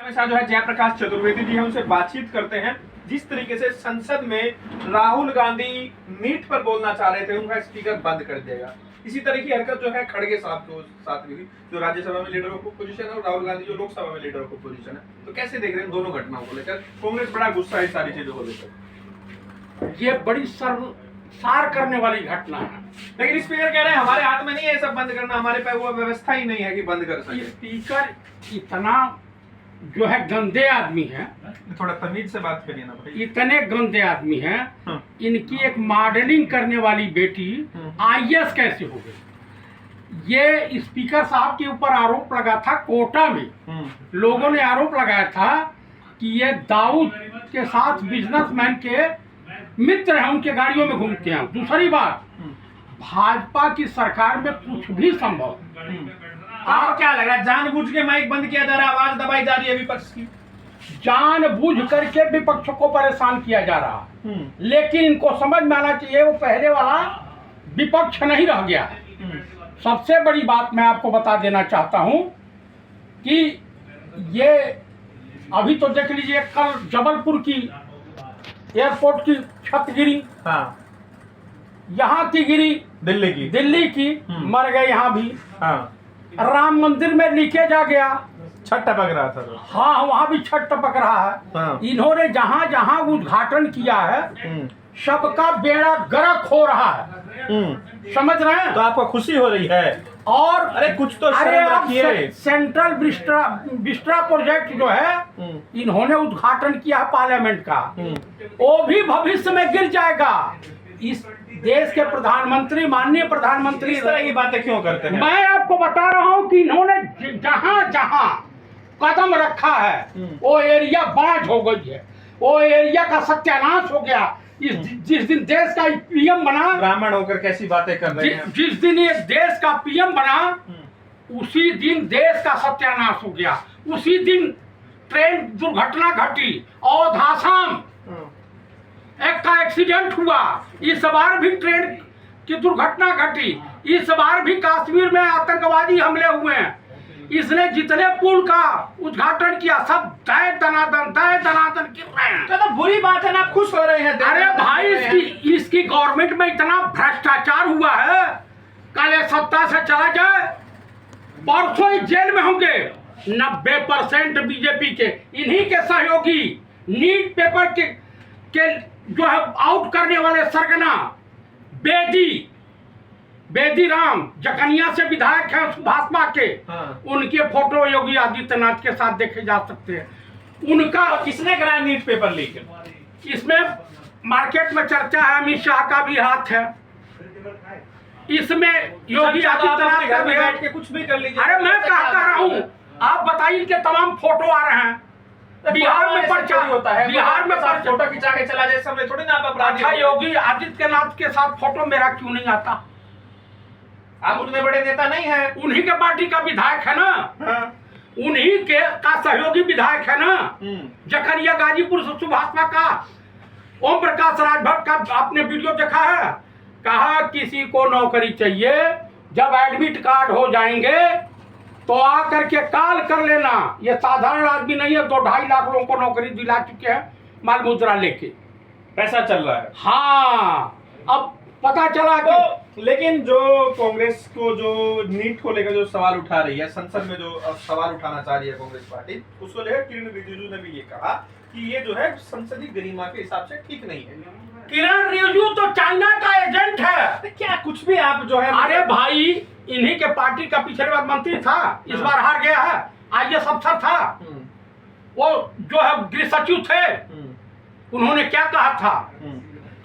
हमेशा जो है जयप्रकाश चतुर्वेदी जी हैं उनसे बातचीत करते हैं। जिस तरीके से संसद में राहुल गांधी नीट पर बोलना चाह रहे थे, उनका स्पीकर बंद कर दिया। इसी तरह की हरकत जो है खड़गे साहब के साथ हुई, जो राज्यसभा में लीडर ऑफ पोजीशन है, और राहुल गांधी जो लोकसभा में लीडर ऑफ पोजीशन है। तो कैसे देख रहे हैं दोनों घटनाओं को लेकर? कांग्रेस बड़ा गुस्सा है सारी चीजों को लेकर। ये बड़ी शर्मसार करने वाली घटना है। लेकिन स्पीकर कह रहे हैं हमारे हाथ में नहीं है सब बंद करना, हमारे पास वो व्यवस्था ही नहीं है कि बंद कर सके। स्पीकर इतना जो है गंदे आदमी है, थोड़ा तमीज से बात करिए ना भाई। इतने गंदे आदमी हैं। हाँ। इनकी एक मॉडलिंग करने वाली बेटी आईएएस कैसे हो गई? ये स्पीकर साहब के ऊपर आरोप लगा था कोटा में। लोगों ने आरोप लगाया था कि ये दाऊद के साथ बिजनेसमैन के मित्र हैं, उनके गाड़ियों में घूमते हैं। दूसरी बात, भाजपा की सरकार में कुछ भी संभव। आपको क्या लग रहा है जानबूझ के माइक बंद किया जा रहा है, आवाज दबाई जा रही है विपक्ष की? जानबूझ करके विपक्ष को परेशान किया जा रहा है, लेकिन इनको समझ में आना चाहिए वो पहले वाला विपक्ष नहीं रह गया। सबसे बड़ी बात मैं आपको बता देना चाहता हूं कि ये अभी तो देख लीजिए, कल जबलपुर की एयरपोर्ट की छत गिरी। हाँ। यहाँ की गिरी, दिल्ली की मर गए। यहाँ भी राम मंदिर में लीकेज आ गया, छत टपक रहा था तो। हाँ, वहाँ भी छत टपक रहा है। हाँ। इन्होंने जहाँ जहाँ उद्घाटन किया है सबका बेड़ा गर्क हो रहा है। समझ रहे हैं? तो आपको खुशी हो रही है? और अरे कुछ तो अरे शर्म रखिए। सेंट्रल बिस्ट्रा प्रोजेक्ट जो है इन्होंने उद्घाटन किया है पार्लियामेंट का, वो भी भविष्य में गिर जाएगा। इस देश के प्रधानमंत्री, माननीय प्रधानमंत्री इस तरह की बातें क्यों करते हैं? मैं आपको बता रहा हूं कि इन्होंने जहां जहां कदम रखा है वो एरिया बांझ हो गई है, वो एरिया का सत्यानाश हो गया। जिस दिन देश का पीएम बना, ब्राह्मण होकर कैसी बातें कर रहे हैं? जिस दिन ये देश का पीएम बना उसी दिन देश का सत्यानाश हो गया। उसी दिन ट्रेन दुर्घटना घटी और आसाम एक का एक्सीडेंट हुआ। इस बार भी ट्रेन की दुर्घटना घटी। इस बार भी कश्मीर में आतंकवादी हमले हुए हैं। इसने जितने पुल का उद्घाटन किया सब दय दनादन गिर रहे हैं। तो बुरी बात है ना, आप खुश हो रहे हैं? अरे भाई, इसकी गवर्नमेंट में इतना भ्रष्टाचार हुआ है, कल ये सत्ता से चला जाए परसों ही जेल में होंगे। 90% बीजेपी के, इन्हीं के सहयोगी, नीट पेपर के जो है आउट करने वाले सरगना बेदी राम जकनिया से विधायक हैं भाजपा के। हाँ। उनके फोटो योगी आदित्यनाथ के साथ देखे जा सकते हैं। उनका किसने कराया नीट पेपर लीक? इसमें मार्केट में चर्चा है, अमित शाह का भी हाथ है इसमें, योगी आदित्यनाथ का भी बैठ के कुछ भी कर लीजिए। अरे मैं क्या कर रहा हूँ, आप बताइए, इनके तमाम फोटो आ रहे हैं। बिहार में पर्चा होता है, बिहार में फोटो खिंचा के चला जाए सब थोड़ी ना आप अपराधी। अच्छा, योगी आदित्यनाथ के साथ फोटो मेरा क्यों नहीं आता? आप उतने बड़े नेता नहीं है। उन्हीं के पार्टी का विधायक है ना। हाँ। उन्हीं के का सहयोगी विधायक है ना। जखनिया गाजीपुर से सुभाषपा का ओम प्रकाश राजभर का आपने वीडियो देखा है? कहा किसी को नौकरी चाहिए, जब एडमिट कार्ड हो जाएंगे तो आकर के कॉल कर लेना। ये साधारण आदमी नहीं है, 2-2.5 लाख लोगों को नौकरी दिला चुके हैं माल मुद्रा लेके। पैसा चल रहा है। हाँ, अब पता चला कि लेकिन जो कांग्रेस को जो नीट को लेकर जो सवाल उठा रही है, संसद में जो सवाल उठाना चाह रही है कांग्रेस पार्टी, उसको लेकर किरण रिजिजू ने भी ये कहा कि ये जो है संसदीय गरिमा के हिसाब से ठीक नहीं है। किरण रिजिजू तो चाइना का एजेंट है। क्या कुछ भी आप जो है? अरे भाई, इन्हीं के पार्टी का पिछले बार मंत्री था, इस बार हार गया है। आईएएस अफसर था, वो जो है गृह सचिव थे। उन्होंने क्या कहा था?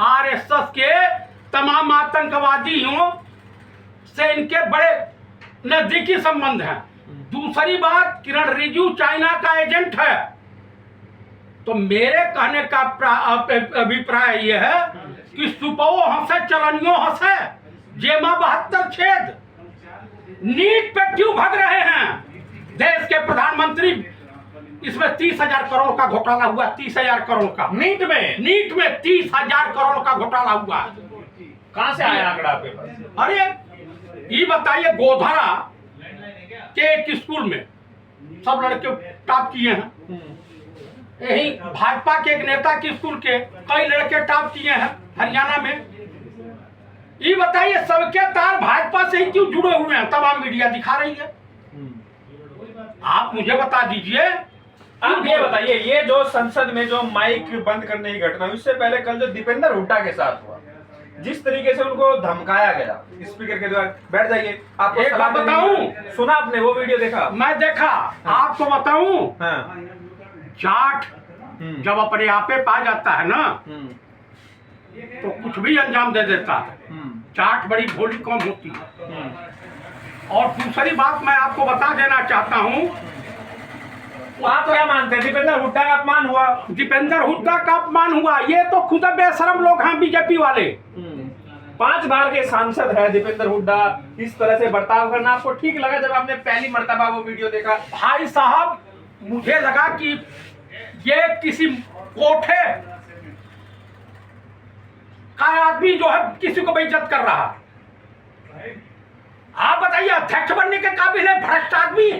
आरएसएस के तमाम आतंकवादियों से इनके बड़े नजदीकी संबंध हैं। दूसरी बात, किरण रिजिजू चाइना का एजेंट है। तो मेरे कहने का अभिप्राय यह है कि सुपो हंसे चलनियो हंसे, जेमा 72 छेद। नीट पे क्यों भग रहे हैं? देश के प्रधानमंत्री, इसमें 30,000 करोड़ का घोटाला हुआ। 30,000 करोड़ का नीट में 30,000 करोड़ का घोटाला हुआ। कहां से आया आंकड़ा आपके पास? अरे ये बताइए, गोधरा के एक स्कूल में सब लड़के टॉप किए हैं। यही भाजपा के एक नेता के स्कूल के कई लड़के टॉप किए हैं हरियाणा में। ये बताइए सबके तार भाजपा से ही क्यों जुड़े हुए हैं, तमाम मीडिया दिखा रही है। आप मुझे बता दीजिए। आप ये बताइए, ये जो संसद में जो माइक बंद करने की घटना हुई, उससे पहले कल जो दीपेंद्र हुड्डा के साथ हुआ, जिस तरीके से उनको धमकाया गया स्पीकर के द्वारा, बैठ जाइए आपको एक बात बताऊं, सुना आपने वो वीडियो देखा? मैं देखा। आपको बताऊं, हाँ। जाट जब अपने आपे पा जाता है ना तो कुछ भी अंजाम दे देता है। जाट बड़ी भोली कौम होती है। और दूसरी बात मैं आपको बता देना चाहता हूं, आप क्या मानते हैं, दीपेंद्र हुड्डा का अपमान हुआ? दीपेंद्र हुड्डा का अपमान हुआ। ये तो खुद बेशरम लोग हैं बीजेपी वाले। 5 बार के सांसद है दीपेंद्र हुड्डा, इस तरह से बर्ताव करना आपको ठीक लगा जब आपने पहली मर्तबा वो वीडियो देखा? भाई साहब, मुझे लगा कि ये किसी कोठे का आदमी जो है किसी को बेइज्जत कर रहा है। आप बताइए, अध्यक्ष बनने के काबिल है भ्रष्ट आदमी?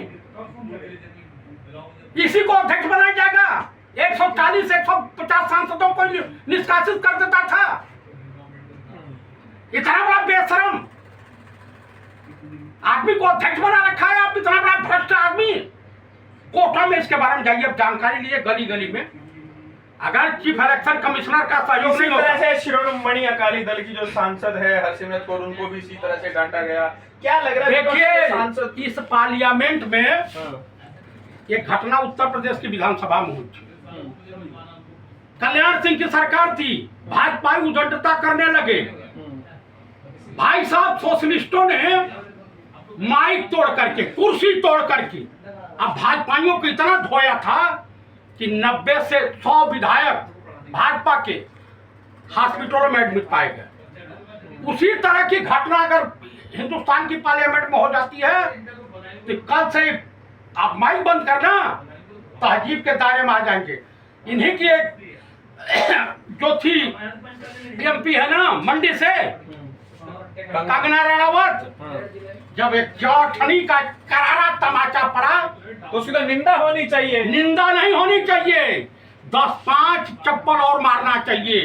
इसी को अध्यक्ष बनाया जाएगा? 140-150 सांसदों को निष्कासित कर देता था। इतना बड़ा बेशरम आदमी को अध्यक्ष बना रखा है आप, इतना बड़ा भ्रष्ट आदमी। कोटा में इसके बारे में जाइए, अब जानकारी लिए गली गली में। अगर चीफ इलेक्शन कमिश्नर का सहयोग नहीं होता, से शिरोमणि अकाली दल की जो सांसद है हरसिमरत कौर, उनको भी इसी तरह से डांटा गया। क्या लग रहा है देखिए, सांसद इस पार्लियामेंट में एक घटना उत्तर प्रदेश की विधानसभा में हुई थी। कल्याण सिंह की सरकार थी, भाजपा उद्दंडता करने लगे। भाई साहब, सोशलिस्टों ने माइक तोड़ करके, कुर्सी तोड़ करके अब भाजपाइयों को इतना धोया था कि 90 से 100 विधायक भाजपा के हॉस्पिटलों में एडमिट पाए गए। उसी तरह की घटना अगर हिंदुस्तान की पार्लियामेंट में हो जाती है तो कल से आप माइक बंद करना, तहजीब के दायरे में आ जाएंगे। इन्हीं की एक जो थी एमपी है ना मंडी से, कंगना रनावत, जब एक जाठनी का करारा तमाचा पड़ा तो उसकी तो निंदा होनी चाहिए। निंदा नहीं होनी चाहिए, 10-5 चप्पल और मारना चाहिए।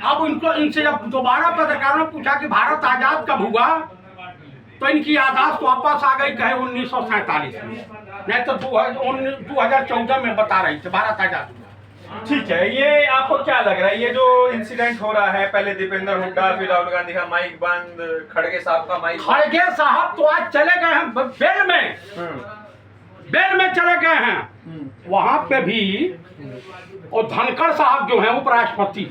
अब इनसे जब दोबारा पत्रकारों ने पूछा कि भारत आजाद कब हुआ, तो इनकी याददाश्त वापस आ गई, कहे 1947 में, नहीं तो 2014 में बता रही थी भारत आजाद हुआ। ठीक है, ये आपको क्या लग रहा है, ये जो इंसिडेंट हो रहा है, पहले दीपेंद्र हुड्डा, फिर राहुल गांधी का माइक बंद, खड़गे साहब का माइक, खड़गे साहब तो आज चले गए हैं बेल में, बेल में चले गए हैं। वहां पे भी और धनखड़ साहब जो है उपराष्ट्रपति,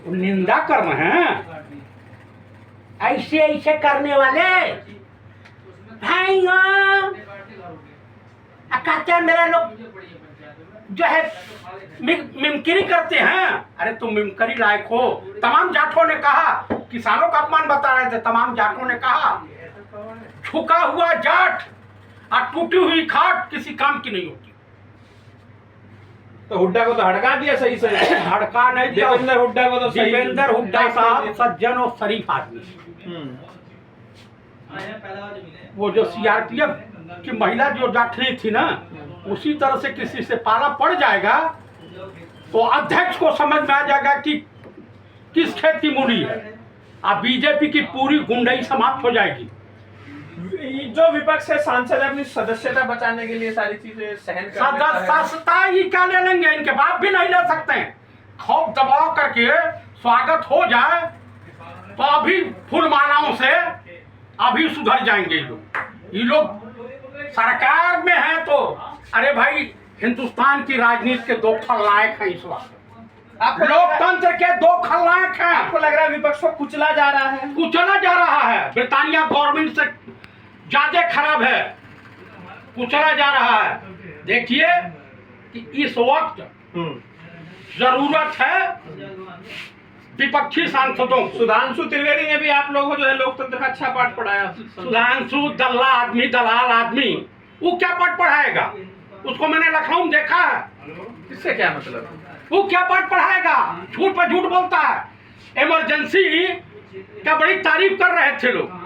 निंदा कर रहे हैं। ऐसे ऐसे करने वाले कहते हैं मेरे लोग जो है मिमक्री करते हैं। अरे तुम मिमक्री लायक हो। तमाम जाटों ने कहा, किसानों का अपमान बता रहे थे, तमाम जाटों ने कहा झुका हुआ जाट और टूटी हुई खाट किसी काम की नहीं होती। तो हुड्डा को तो हड़का दिया सही से। हड़का नहीं दिया दीपेंद्र हुड्डा को, तो दीपेंद्र हुड्डा साहब सज्जन और शरीफ आदमी। वो जो सीआरपीएफ की महिला जो जाटनी थी ना, उसी तरह से किसी से पाला पड़ जाएगा तो अध्यक्ष को समझ में आ जाएगा कि किस खेत की मूली है। अब बीजेपी की पूरी गुंडाई समाप्त हो जाएगी। जो विपक्ष है, सांसद अपनी सदस्यता बचाने के लिए सारी चीजें सहन कर लेता है। सदस्यता ही क्या ले लेंगे, इनके बाप भी नहीं ले सकते हैं। खौफ दबाव करके स्वागत हो जाए तो अभी फूल मालाओं से अभी सुधर जाएंगे ये लोग सरकार में है तो। अरे भाई, हिंदुस्तान की राजनीति के 2 खलनायक हैं इस वक्त। लोकतंत्र के 2 खलनायक हैं। आपको लग रहा है विपक्ष को कुचला जा रहा है? कुचला जा रहा है। ब्रिटानिया गवर्नमेंट से ज्यादा खराब है, कुचला जा रहा है। देखिए कि इस वक्त जरूरत है विपक्षी सांसदों। सुधांशु त्रिवेदी ने भी आप लोगों को जो है लोकतंत्र का अच्छा पाठ पढ़ाया। सुधांशु दल्ला आदमी, दलाल आदमी, वो क्या पाठ पढ़ाएगा? उसको मैंने लखनऊ में देखा है। इससे क्या मतलब? वो क्या पाठ पढ़ाएगा? झूठ पर झूठ बोलता है। इमरजेंसी का बड़ी तारीफ कर रहे थे लोग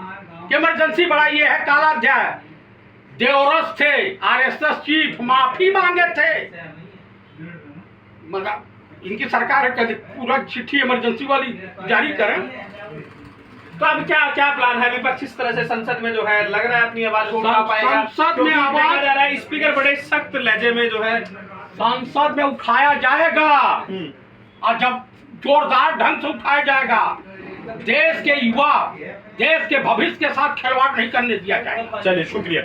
कि इमरजेंसी बड़ा ये है, काला अध्याय। देवरस थे, आरएसएस चीफ माफी मांगे थे, मगर इनकी सरकार है कहते पूरा चिट्ठी इमरजेंसी वाली जारी करें। तो अब क्या क्या प्लान है विपक्ष इस तरह से संसद में जो है लग रहा है अपनी आवाज को उठा पाएगा? संसद में क्योंकि देखा आवाज जा रहा है स्पीकर बड़े सख्त लहजे में जो है संसद में उठाया जाएगा, और जब जोरदार ढंग से उठाया जाएगा, देश के युवा, देश के भविष्य के साथ खिलवाड़ नहीं करने दिया जाएगा। चलिए शुक्रिया।